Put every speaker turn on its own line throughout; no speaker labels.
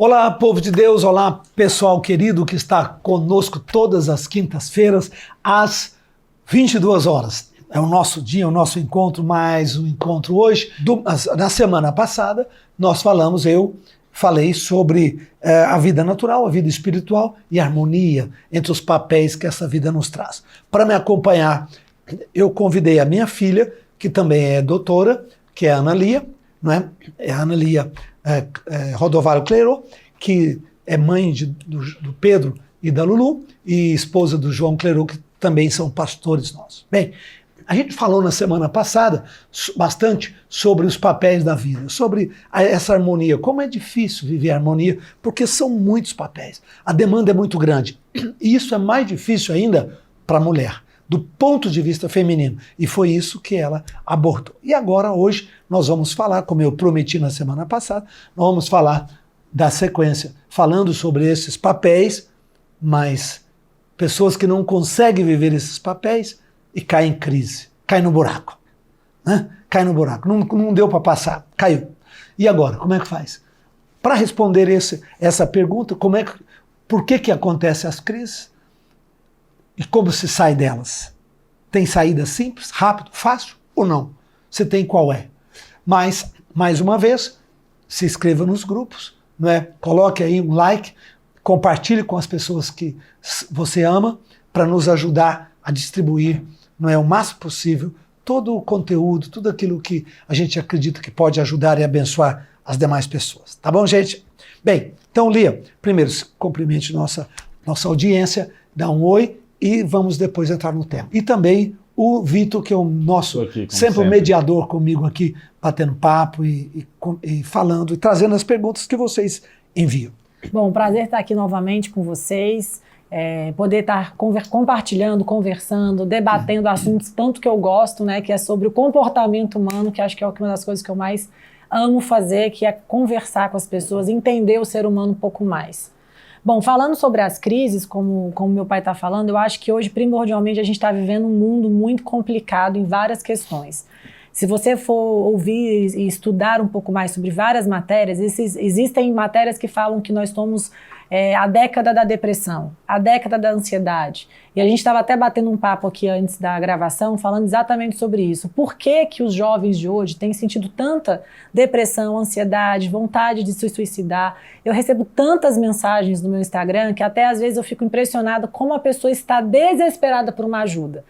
Olá, povo de Deus, olá, pessoal querido que está conosco todas as quintas-feiras, às 22 horas. É o nosso dia, o nosso encontro, mais um encontro hoje. Na semana passada, nós falei sobre a vida natural, a vida espiritual e a harmonia entre os papéis que essa vida nos traz. Para me acompanhar, eu convidei a minha filha, que também é doutora, que é a Ana Lia, não é? É a Ana Lia Rodovalho Clerô, que é mãe do Pedro e da Lulu, e esposa do João Clerô, que também são pastores nossos. Bem, a gente falou na semana passada bastante sobre os papéis da vida, sobre essa harmonia, como é difícil viver a harmonia, porque são muitos papéis, a demanda é muito grande, e isso é mais difícil ainda para a mulher, do ponto de vista feminino, e foi isso que ela abordou. E agora, hoje, nós vamos falar, como eu prometi na semana passada, nós vamos falar da sequência, falando sobre esses papéis, mas pessoas que não conseguem viver esses papéis e caem em crise, caem no buraco, né? Cai no buraco, não deu para passar, caiu. E agora, como é que faz? Para responder essa pergunta, por que acontecem as crises e como se sai delas? Tem saída simples, rápido, fácil ou não? Você tem qual é? Mas, mais uma vez, se inscreva nos grupos, não é? Coloque aí um like, compartilhe com as pessoas que você ama para nos ajudar a distribuir, não é, o máximo possível todo o conteúdo, tudo aquilo que a gente acredita que pode ajudar e abençoar as demais pessoas. Tá bom, gente? Bem, então, Lia, primeiro, cumprimente nossa audiência, dá um oi e vamos depois entrar no tema. E também o Vitor, que é o nosso sempre o mediador comigo aqui, batendo papo e falando e trazendo as perguntas que vocês enviam.
Bom, prazer estar aqui novamente com vocês, poder estar compartilhando, conversando, debatendo assuntos tanto que eu gosto, né, que é sobre o comportamento humano, que acho que é uma das coisas que eu mais amo fazer, que é conversar com as pessoas, entender o ser humano um pouco mais. Bom, falando sobre as crises, como meu pai está falando, eu acho que hoje, primordialmente, a gente está vivendo um mundo muito complicado em várias questões. Se você for ouvir e estudar um pouco mais sobre várias matérias, existem matérias que falam que nós somos a década da depressão, a década da ansiedade. E a gente estava até batendo um papo aqui antes da gravação, falando exatamente sobre isso. Por que que os jovens de hoje têm sentido tanta depressão, ansiedade, vontade de se suicidar? Eu recebo tantas mensagens no meu Instagram que até às vezes eu fico impressionada como a pessoa está desesperada por uma ajuda.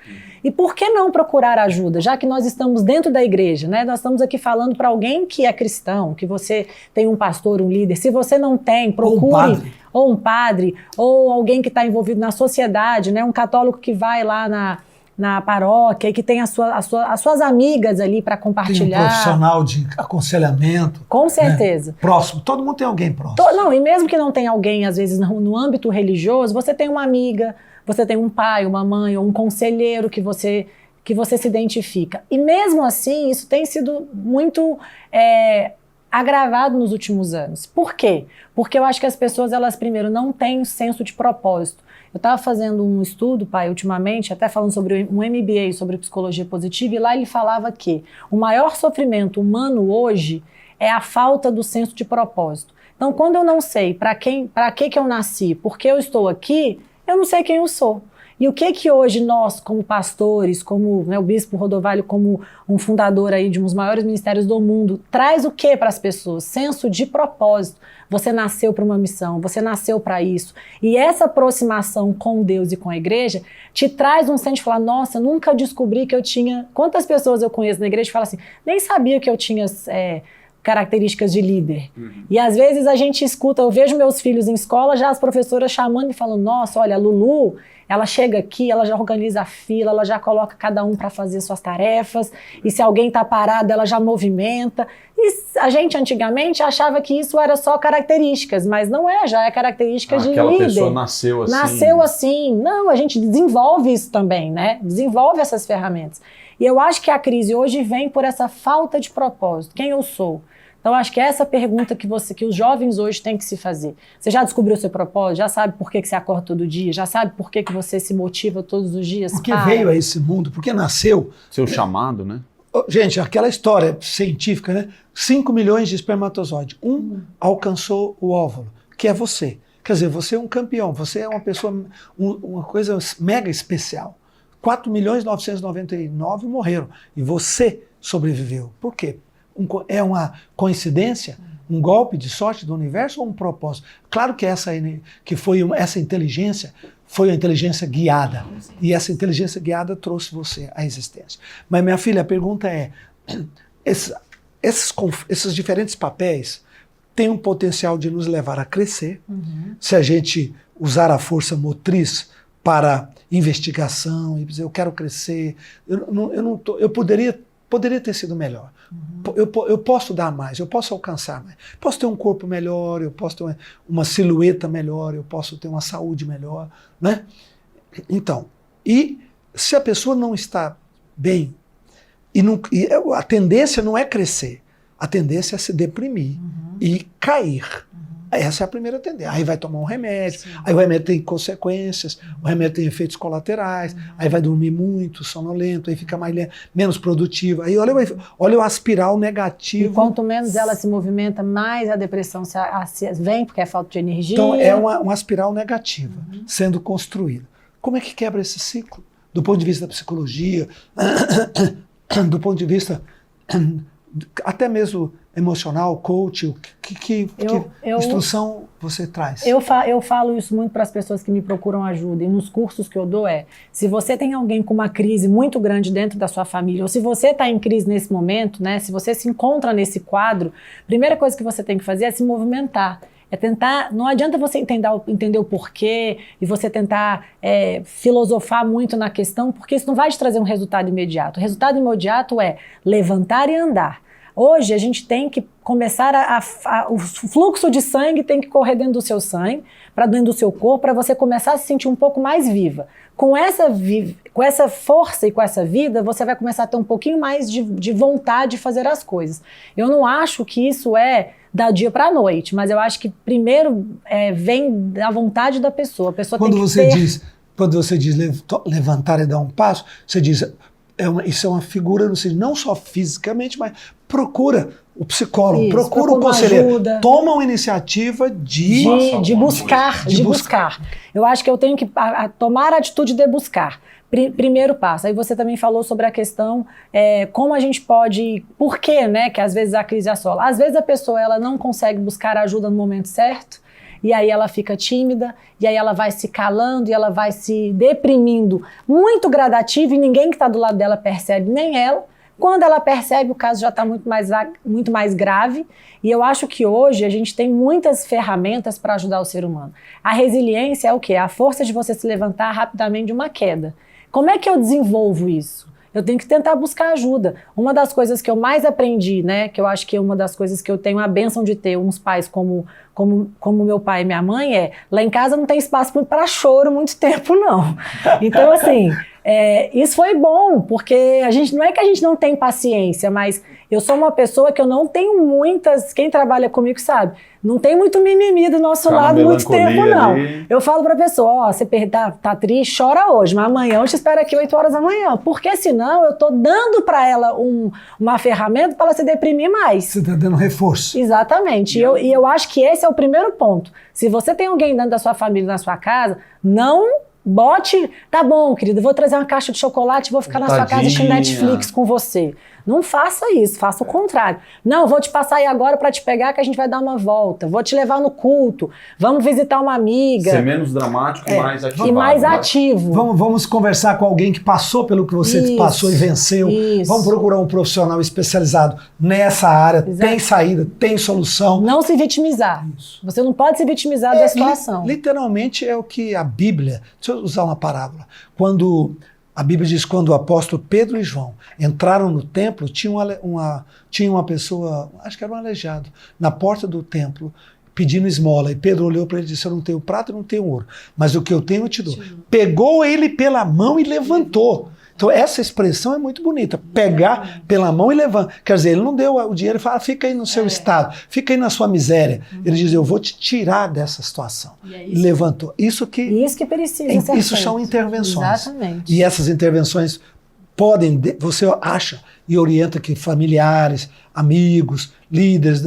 E por que não procurar ajuda, já que nós estamos dentro da igreja, né? Nós estamos aqui falando para alguém que é cristão, que você tem um pastor, um líder. Se você não tem, procure ou um padre, ou alguém que está envolvido na sociedade, né? Um católico que vai lá na paróquia e que tem as suas amigas ali para compartilhar.
Tem um profissional de aconselhamento.
Com certeza.
Né? Próximo, todo mundo tem alguém próximo.
Não, e mesmo que não tenha alguém, às vezes, no âmbito religioso, você tem uma amiga, você tem um pai, uma mãe, ou um conselheiro que você se identifica. E mesmo assim, isso tem sido muito agravado nos últimos anos. Por quê? Porque eu acho que as pessoas, elas primeiro não têm um senso de propósito. Eu estava fazendo um estudo, pai, ultimamente, até falando sobre um MBA, sobre psicologia positiva, e lá ele falava que o maior sofrimento humano hoje é a falta do senso de propósito. Então, quando eu não sei para que eu nasci, por que eu estou aqui, eu não sei quem eu sou. E o que hoje nós, como pastores, como, né, o Bispo Rodovalho, como um fundador aí de um dos maiores ministérios do mundo, traz o que para as pessoas? Senso de propósito. Você nasceu para uma missão, você nasceu para isso. E essa aproximação com Deus e com a igreja te traz um senso de falar, nossa, nunca descobri que eu tinha... Quantas pessoas eu conheço na igreja que falam assim, nem sabia que eu tinha... características de líder. E às vezes a gente escuta, eu vejo meus filhos em escola, já as professoras chamando e falando, nossa, olha, a Lulu, ela chega aqui, ela já organiza a fila, ela já coloca cada um para fazer suas tarefas, e se alguém está parado, ela já movimenta. E a gente antigamente achava que isso era só características, mas não é, já é característica de líder.
Aquela pessoa nasceu assim.
Nasceu assim. Não, a gente desenvolve isso também, né? Desenvolve essas ferramentas. E eu acho que a crise hoje vem por essa falta de propósito. Quem eu sou? Então, acho que é essa pergunta que os jovens hoje têm que se fazer. Você já descobriu o seu propósito? Já sabe por que você acorda todo dia? Já sabe por que você se motiva todos os dias?
Porque veio a esse mundo, porque nasceu.
Seu chamado, né?
Gente, aquela história científica, né? 5 milhões de espermatozoides. Alcançou o óvulo, que é você. Quer dizer, você é um campeão, você é uma pessoa, uma coisa mega especial. 4.999.000 morreram e você sobreviveu. Por quê? É uma coincidência? Um golpe de sorte do universo ou um propósito? Claro que essa inteligência foi a inteligência guiada. E essa inteligência guiada trouxe você à existência. Mas, minha filha, a pergunta é, esses diferentes papéis têm um potencial de nos levar a crescer, se a gente usar a força motriz para investigação e dizer, eu quero crescer, eu poderia ter sido melhor. Eu posso dar mais, eu posso alcançar mais. Posso ter um corpo melhor, eu posso ter uma silhueta melhor, eu posso ter uma saúde melhor, né? Então, e se a pessoa não está bem, e a tendência não é crescer, a tendência é se deprimir e cair. Essa é a primeira tendência. Aí vai tomar um remédio, aí o remédio tem consequências, o remédio tem efeitos colaterais, aí vai dormir muito, sonolento, aí fica menos produtivo. Aí olha a espiral negativa.
E quanto menos ela se movimenta, mais a depressão vem, porque é falta de energia.
Então é uma espiral negativa sendo construída. Como é que quebra esse ciclo? Do ponto de vista da psicologia, do ponto de vista até mesmo emocional, coach, que instrução você traz?
Eu falo isso muito para as pessoas que me procuram ajuda, e nos cursos que eu dou se você tem alguém com uma crise muito grande dentro da sua família, ou se você está em crise nesse momento, né, se você se encontra nesse quadro, a primeira coisa que você tem que fazer é se movimentar. É tentar, não adianta você entender o porquê e você tentar filosofar muito na questão, porque isso não vai te trazer um resultado imediato. O resultado imediato é levantar e andar. Hoje a gente tem que começar o fluxo de sangue tem que correr dentro do seu sangue, para dentro do seu corpo, para você começar a se sentir um pouco mais viva. Com essa força e com essa vida, você vai começar a ter um pouquinho mais de vontade de fazer as coisas. Eu não acho que isso da dia para a noite, mas eu acho que primeiro vem da vontade da pessoa. A pessoa
quando
tem que
quando você diz levantar e dar um passo, você diz isso é uma figura, não só fisicamente, mas procura o psicólogo, procura o conselheiro, ajuda. Toma uma iniciativa de buscar.
Eu acho que eu tenho que tomar a atitude de buscar. Primeiro passo. Aí você também falou sobre a questão, como a gente pode, por quê, né, que às vezes a crise assola. Às vezes a pessoa ela não consegue buscar ajuda no momento certo, e aí ela fica tímida, e aí ela vai se calando, e ela vai se deprimindo muito gradativo, e ninguém que está do lado dela percebe, nem ela. Quando ela percebe, o caso já está muito mais grave, e eu acho que hoje a gente tem muitas ferramentas para ajudar o ser humano. A resiliência é o quê? A força de você se levantar rapidamente de uma queda. Como é que eu desenvolvo isso? Eu tenho que tentar buscar ajuda. Uma das coisas que eu mais aprendi, né, que eu acho que é uma das coisas que eu tenho a bênção de ter uns pais como meu pai e minha mãe lá em casa não tem espaço para choro muito tempo, não. Então, assim, isso foi bom, porque não é que a gente não tem paciência, mas eu sou uma pessoa que eu não tenho quem trabalha comigo sabe, não tem muito mimimi do nosso lado muito tempo, não. Eu falo pra pessoa, você tá triste, chora hoje, mas amanhã eu te espero aqui 8 horas da manhã, porque senão eu tô dando pra ela uma ferramenta pra ela se deprimir mais.
Você tá dando reforço.
Exatamente, e eu acho que esse é o primeiro ponto. Se você tem alguém dentro da sua família, na sua casa, não bote, tá bom, querido, vou trazer uma caixa de chocolate e vou ficar na sua casa assistindo Netflix com você. Não faça isso, faça o contrário. Não, vou te passar aí agora para te pegar que a gente vai dar uma volta. Vou te levar no culto. Vamos visitar uma amiga.
Ser menos dramático e mais ativo.
E mais ativo.
Vamos conversar com alguém que passou pelo que você passou e venceu. Isso. Vamos procurar um profissional especializado nessa área. Exato. Tem saída, tem solução.
Não se vitimizar. Isso. Você não pode se vitimizar da situação.
Literalmente é o que a Bíblia... Deixa eu usar uma parábola. A Bíblia diz que quando o apóstolo Pedro e João entraram no templo, tinha uma pessoa, acho que era um aleijado, na porta do templo, pedindo esmola. E Pedro olhou para ele e disse, eu não tenho prata e não tenho ouro, mas o que eu tenho eu te dou. Pegou ele pela mão e levantou. Então essa expressão é muito bonita, pegar pela mão e levantar. Quer dizer, ele não deu o dinheiro e fala, fica aí no seu estado, fica aí na sua miséria. Ele diz, eu vou te tirar dessa situação. E levantou. Isso que
precisa ser
Isso são intervenções.
Exatamente.
E essas intervenções você acha e orienta que familiares, amigos, líderes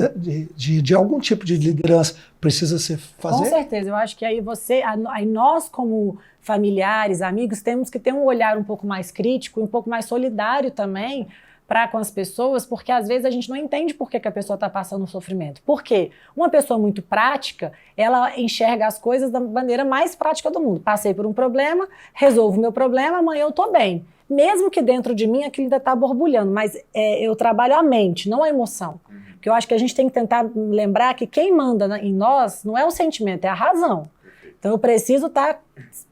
de algum tipo de liderança precisa se fazer?
Com certeza, eu acho que aí nós como familiares, amigos, temos que ter um olhar um pouco mais crítico, um pouco mais solidário também para com as pessoas, porque às vezes a gente não entende por que a pessoa está passando um sofrimento. Por quê? Uma pessoa muito prática, ela enxerga as coisas da maneira mais prática do mundo. Passei por um problema, resolvo o meu problema, amanhã eu estou bem. Mesmo que dentro de mim aquilo ainda está borbulhando, mas eu trabalho a mente, não a emoção. Porque eu acho que a gente tem que tentar lembrar que quem manda em nós não é o sentimento, é a razão. Então eu preciso estar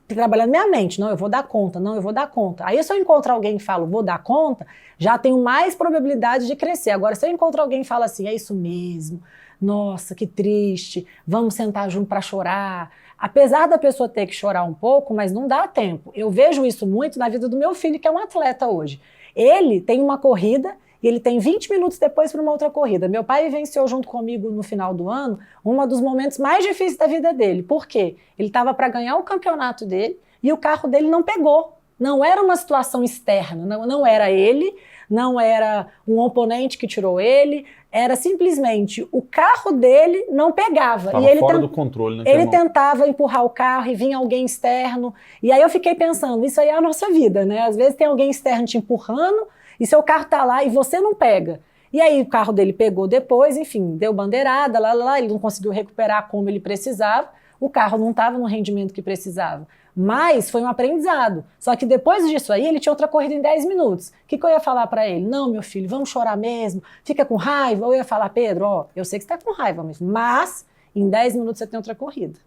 trabalhando minha mente. Não, eu vou dar conta. Não, eu vou dar conta. Aí se eu encontro alguém e falo, vou dar conta, já tenho mais probabilidade de crescer. Agora, se eu encontro alguém e falo assim, é isso mesmo, nossa, que triste, vamos sentar junto para chorar. Apesar da pessoa ter que chorar um pouco, mas não dá tempo. Eu vejo isso muito na vida do meu filho, que é um atleta hoje. Ele tem uma corrida e ele tem 20 minutos depois para uma outra corrida. Meu pai venceu junto comigo no final do ano um dos momentos mais difíceis da vida dele. Por quê? Ele estava para ganhar o campeonato dele e o carro dele não pegou. Não era uma situação externa, não era ele, não era um oponente que tirou ele, era simplesmente o carro dele não pegava.
Tava
e ele
fora do controle, né?
Ele tentava empurrar o carro e vinha alguém externo. E aí eu fiquei pensando, isso aí é a nossa vida, né? Às vezes tem alguém externo te empurrando e seu carro tá lá e você não pega. E aí o carro dele pegou depois, enfim, deu bandeirada, ele não conseguiu recuperar como ele precisava, o carro não estava no rendimento que precisava. Mas foi um aprendizado. Só que depois disso aí, ele tinha outra corrida em 10 minutos. O que eu ia falar para ele? Não, meu filho, vamos chorar mesmo, fica com raiva. Ou eu ia falar, Pedro, ó, eu sei que você está com raiva mesmo, mas em 10 minutos você tem outra corrida.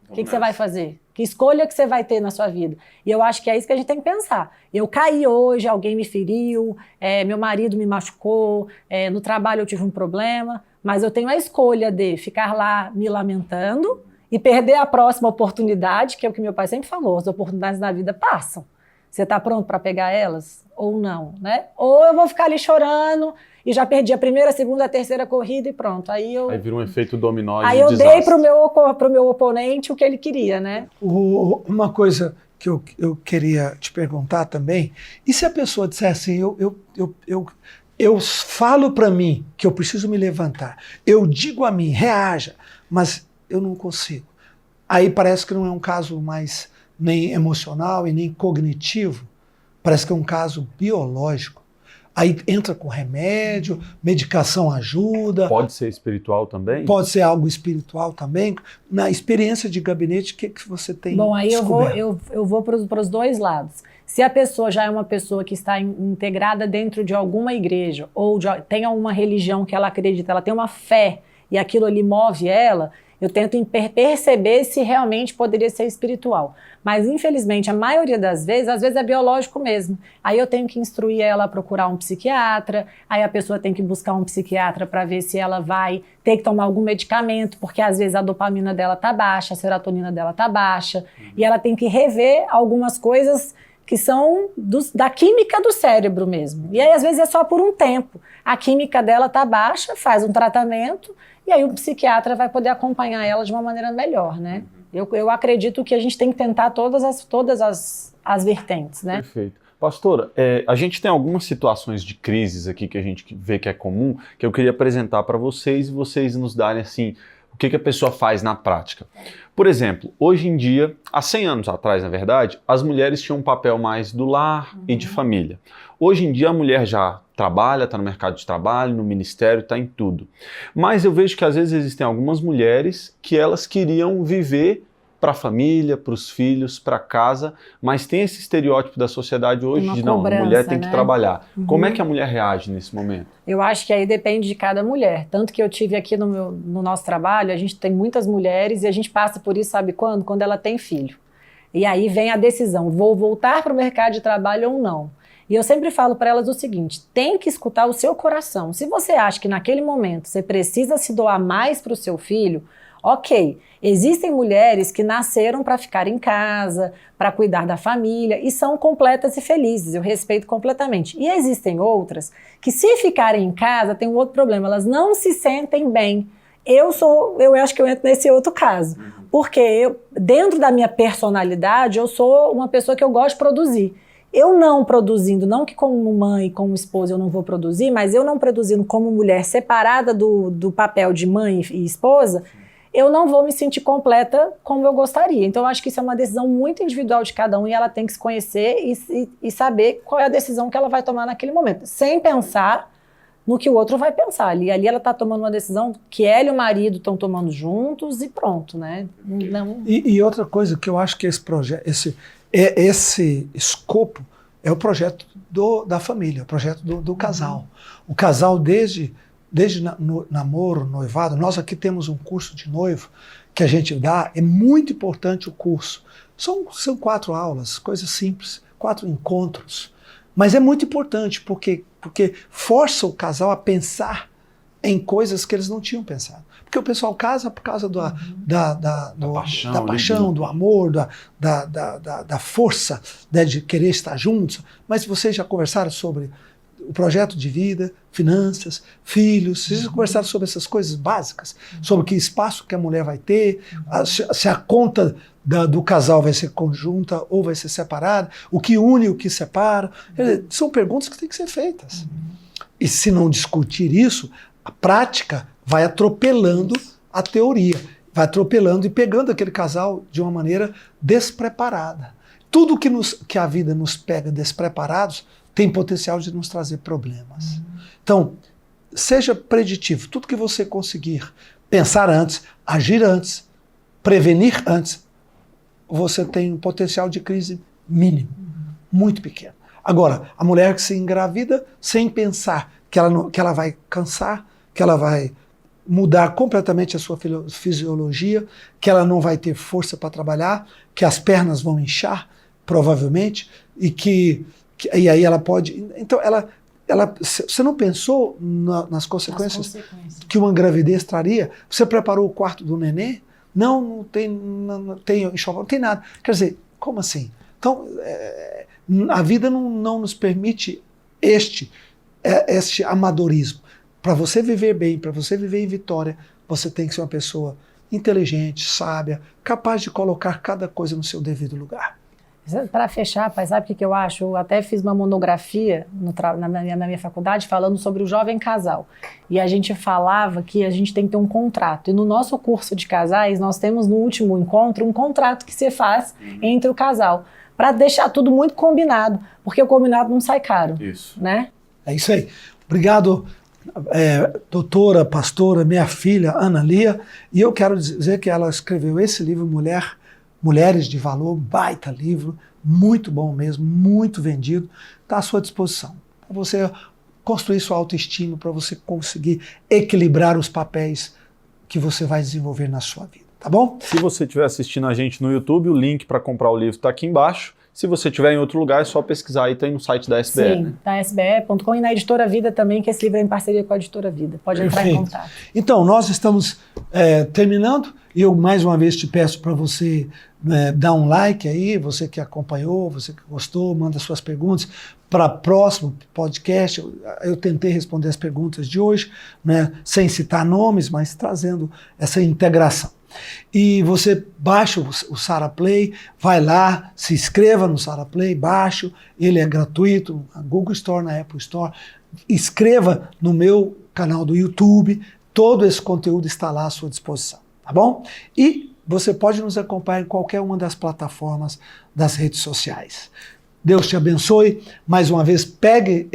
O que você vai fazer? Que escolha que você vai ter na sua vida? E eu acho que é isso que a gente tem que pensar. Eu caí hoje, alguém me feriu, meu marido me machucou, no trabalho eu tive um problema, mas eu tenho a escolha de ficar lá me lamentando e perder a próxima oportunidade, que é o que meu pai sempre falou, as oportunidades na vida passam. Você está pronto para pegar elas? Ou não, né? Ou eu vou ficar ali chorando e já perdi a primeira, a segunda, a terceira corrida e pronto. Aí vira um efeito dominó de desastre. Aí eu dei pro meu oponente o que ele queria, né?
Uma coisa que eu queria te perguntar também, e se a pessoa disser assim, eu falo para mim que eu preciso me levantar, eu digo a mim, reaja, mas eu não consigo. Aí parece que não é um caso mais nem emocional e nem cognitivo, parece que é um caso biológico. Aí entra com remédio, medicação ajuda.
Pode ser espiritual também?
Pode ser algo espiritual também. Na experiência de gabinete, o que você tem descoberto?
Bom, aí eu vou para os dois lados. Se a pessoa já é uma pessoa que está integrada dentro de alguma igreja ou tem alguma religião que ela acredita, ela tem uma fé e aquilo ali move ela, eu tento perceber se realmente poderia ser espiritual. Mas, infelizmente, a maioria das vezes, às vezes é biológico mesmo. Aí eu tenho que instruir ela a procurar um psiquiatra, aí a pessoa tem que buscar um psiquiatra para ver se ela vai ter que tomar algum medicamento, porque às vezes a dopamina dela tá baixa, a serotonina dela tá baixa, e ela tem que rever algumas coisas que são da química do cérebro mesmo. E aí, às vezes, é só por um tempo. A química dela tá baixa, faz um tratamento, e aí o psiquiatra vai poder acompanhar ela de uma maneira melhor, né? Eu acredito que a gente tem que tentar todas as vertentes, né?
Perfeito. Pastora, a gente tem algumas situações de crises aqui que a gente vê que é comum, que eu queria apresentar para vocês e vocês nos darem assim, o que a pessoa faz na prática. Por exemplo, hoje em dia, há 100 anos atrás, na verdade, as mulheres tinham um papel mais do lar e de família. Hoje em dia a mulher já trabalha, está no mercado de trabalho, no ministério, está em tudo. Mas eu vejo que às vezes existem algumas mulheres que elas queriam viver para a família, para os filhos, para casa, mas tem esse estereótipo da sociedade hoje de não, a mulher tem que trabalhar. Como é que a mulher reage nesse momento?
Eu acho que aí depende de cada mulher. Tanto que eu tive aqui no nosso trabalho, a gente tem muitas mulheres e a gente passa por isso, sabe quando? Quando ela tem filho. E aí vem a decisão, vou voltar para o mercado de trabalho ou não. E eu sempre falo para elas o seguinte, tem que escutar o seu coração. Se você acha que naquele momento você precisa se doar mais para o seu filho, ok, existem mulheres que nasceram para ficar em casa, para cuidar da família e são completas e felizes, eu respeito completamente. E existem outras que se ficarem em casa tem um outro problema, elas não se sentem bem. Eu acho que eu entro nesse outro caso, porque dentro da minha personalidade eu sou uma pessoa que eu gosto de produzir. eu não produzindo, não que como mãe, como esposa eu não vou produzir, mas eu não produzindo como mulher separada do papel de mãe e esposa, eu não vou me sentir completa como eu gostaria. Então, eu acho que isso é uma decisão muito individual de cada um e ela tem que se conhecer e saber qual é a decisão que ela vai tomar naquele momento, sem pensar no que o outro vai pensar. Ali ela está tomando uma decisão que ela e o marido estão tomando juntos e pronto, né? Não...
E outra coisa que eu acho que esse escopo é o projeto da família, o projeto do casal. O casal, desde namoro, noivado, nós aqui temos um curso de noivo que a gente dá, é muito importante o curso. São 4 aulas, coisas simples, 4 encontros, mas é muito importante porque força o casal a pensar em coisas que eles não tinham pensado. Porque o pessoal casa por causa da paixão, do amor, da força, né, de querer estar juntos. Mas vocês já conversaram sobre o projeto de vida, finanças, filhos, vocês já conversaram sobre essas coisas básicas, sobre que espaço que a mulher vai ter, se a conta do casal vai ser conjunta ou vai ser separada, o que une e o que separa. São perguntas que têm que ser feitas. E se não discutir isso, a prática vai atropelando a teoria, vai atropelando e pegando aquele casal de uma maneira despreparada. Tudo que a vida nos pega despreparados tem potencial de nos trazer problemas. Então, seja preditivo. Tudo que você conseguir pensar antes, agir antes, prevenir antes, você tem um potencial de crise mínimo, muito pequeno. Agora, a mulher que se engravida sem pensar que ela vai cansar, que ela vai mudar completamente a sua fisiologia, que ela não vai ter força para trabalhar, que as pernas vão inchar, provavelmente, e aí ela pode... Então, você não pensou nas consequências que uma gravidez traria? Você preparou o quarto do nenê? Não tem enxoval, não tem nada. Quer dizer, como assim? Então, a vida não nos permite este amadorismo. Para você viver bem, para você viver em vitória, você tem que ser uma pessoa inteligente, sábia, capaz de colocar cada coisa no seu devido lugar.
Para fechar, pai, sabe o que eu acho? Eu até fiz uma monografia na minha faculdade falando sobre o jovem casal. E a gente falava que a gente tem que ter um contrato. E no nosso curso de casais, nós temos no último encontro um contrato que se faz entre o casal, para deixar tudo muito combinado, porque o combinado não sai caro. Isso. Né?
É isso aí. Obrigado, doutora, pastora, minha filha, Ana Lia. E eu quero dizer que ela escreveu esse livro, Mulheres de Valor, baita livro, muito bom mesmo, muito vendido, está à sua disposição. Para você construir sua autoestima, para você conseguir equilibrar os papéis que você vai desenvolver na sua vida, tá bom?
Se você estiver assistindo a gente no YouTube, o link para comprar o livro está aqui embaixo. Se você estiver em outro lugar, é só pesquisar aí, tem no site da SBE.
Sim, né? Da SBE.com e na Editora Vida também, que esse livro é em parceria com a Editora Vida. Pode entrar em contato.
Então, nós estamos terminando. Eu, mais uma vez, te peço para você dar um like aí, você que acompanhou, você que gostou, manda suas perguntas para próximo podcast. Eu tentei responder as perguntas de hoje, né, sem citar nomes, mas trazendo essa integração. E você baixa o Sara Play, vai lá, se inscreva no Sara Play, baixa, ele é gratuito, na Google Store, na Apple Store. Inscreva no meu canal do YouTube, todo esse conteúdo está lá à sua disposição, tá bom? E você pode nos acompanhar em qualquer uma das plataformas das redes sociais. Deus te abençoe. Mais uma vez, pegue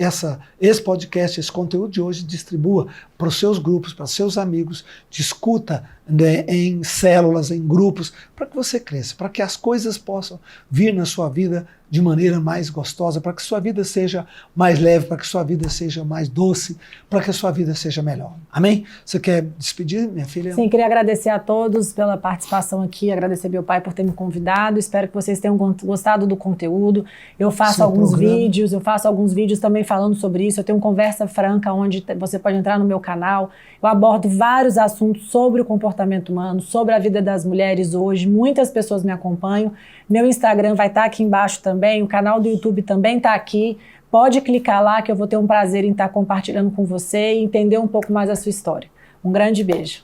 esse podcast, esse conteúdo de hoje, distribua para os seus grupos, para os seus amigos, discuta, né, em células, em grupos, para que você cresça, para que as coisas possam vir na sua vida de maneira mais gostosa, para que sua vida seja mais leve, para que sua vida seja mais doce, para que a sua vida seja melhor. Amém? Você quer despedir, minha filha?
Sim, queria agradecer a todos pela participação aqui, agradecer meu pai por ter me convidado, espero que vocês tenham gostado do conteúdo. Eu faço alguns vídeos também falando sobre isso, eu tenho Conversa Franca, onde você pode entrar no meu canal, eu abordo vários assuntos sobre o comportamento humano, sobre a vida das mulheres hoje, muitas pessoas me acompanham, meu Instagram vai estar aqui embaixo também, o canal do YouTube também está aqui, pode clicar lá que eu vou ter um prazer em estar compartilhando com você e entender um pouco mais a sua história. Um grande beijo.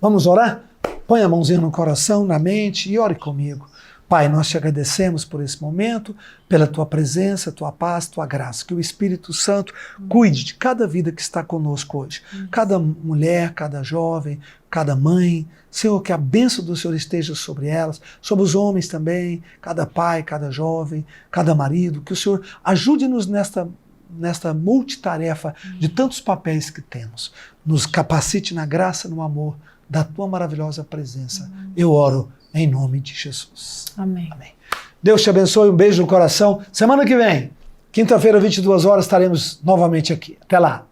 Vamos orar? Põe a mãozinha no coração, na mente e ore comigo. Pai, nós te agradecemos por esse momento, pela tua presença, tua paz, tua graça. Que o Espírito Santo cuide de cada vida que está conosco hoje. Cada mulher, cada jovem, cada mãe. Senhor, que a bênção do Senhor esteja sobre elas, sobre os homens também, cada pai, cada jovem, cada marido. Que o Senhor ajude-nos nesta multitarefa de tantos papéis que temos. Nos capacite na graça, no amor da tua maravilhosa presença. Eu oro em nome de Jesus.
Amém.
Amém. Deus te abençoe, um beijo no coração. Semana que vem, quinta-feira, 22 horas, estaremos novamente aqui. Até lá.